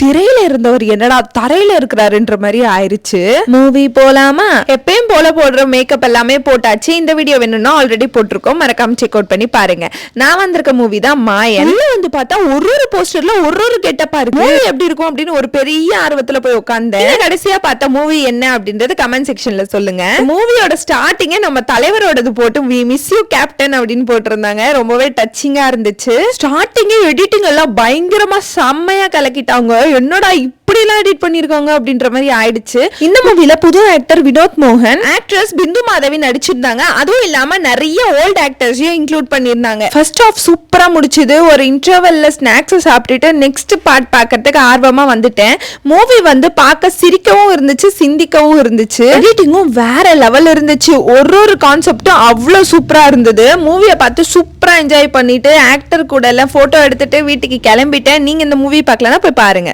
திரையில இருந்தவர் என்னடா தரையில இருக்கிறாருன்ற மாதிரி ஆயிருச்சு. மூவி போலாமா? எப்பயும் போல போடுற மேக்கப் எல்லாமே போட்டாச்சு. இந்த வீடியோ வேணும்னா ஆல்ரெடி போட்டிருக்கோம், மறக்காம செக் அவுட் பண்ணி பாருங்க. நான் வந்திருக்க மூவி தான் மாயன். வந்து பார்த்தா ஒரு போஸ்டர்ல ஒரு கெட்டப்பா இருக்கு. எப்படி இருக்கும் அப்படின்னு ஒரு பெரிய ஆர்வத்துல போய் உட்கார்ந்தேன். கடைசியா பார்த்த மூவி என்ன அப்படின்றது கமெண்ட் செக்ஷன்ல சொல்லுங்க. மூவியோட ஸ்டார்டிங்கே நம்ம தலைவரோடது போட்டு வி மிஸ் யூ கேப்டன் அப்படின்னு போட்டிருந்தாங்க. ரொம்பவே டச்சிங்கா இருந்துச்சு. ஸ்டார்டிங்கே எடிட்டிங் எல்லாம் பயங்கரமா செம்மையா கலக்கிட்டாங்க. என்னடா இப்படி எல்லாம் எடிட் பண்ணிருக்காங்க அப்படின்ற மாதிரி ஆயிடுச்சு. இந்த மூவில புது ஆக்டர் வினோத் மோகன், ஆக்ட்ரஸ் பிந்து மாதவி நடிச்சிருந்தாங்க. அதுவும் இல்லாம நிறைய ஓல்ட் ஆக்டர்ஸையும் இன்க்ளூட் பண்ணிருந்தாங்க. ஃபர்ஸ்ட் ஆஃப் சூப்பரா முடிச்சது. ஒரு இன்டர்வெல்ல ஸ்நாக்ஸ் சாப்பிட்டுட்டு நெக்ஸ்ட் பார்ட் பார்க்கறதுக்கு ஆர்வமா வந்துட்டேன். மூவி வந்து பார்க்க சிரிக்கவும் இருந்துச்சு, சிந்திக்கவும் இருந்துச்சு. எடிட்டிங்கும் வேற லெவல் இருந்துச்சு. ஒரு கான்செப்டும் அவ்வளவு சூப்பரா இருந்தது. மூவியை பார்த்து சூப்பரா என்ஜாய் பண்ணிட்டு ஆக்டர் கூட எல்லாம் போட்டோ எடுத்துட்டு வீட்டுக்கு கிளம்பிட்டேன். நீங்க இந்த மூவி பார்க்கலன்னா போய் பாருங்க.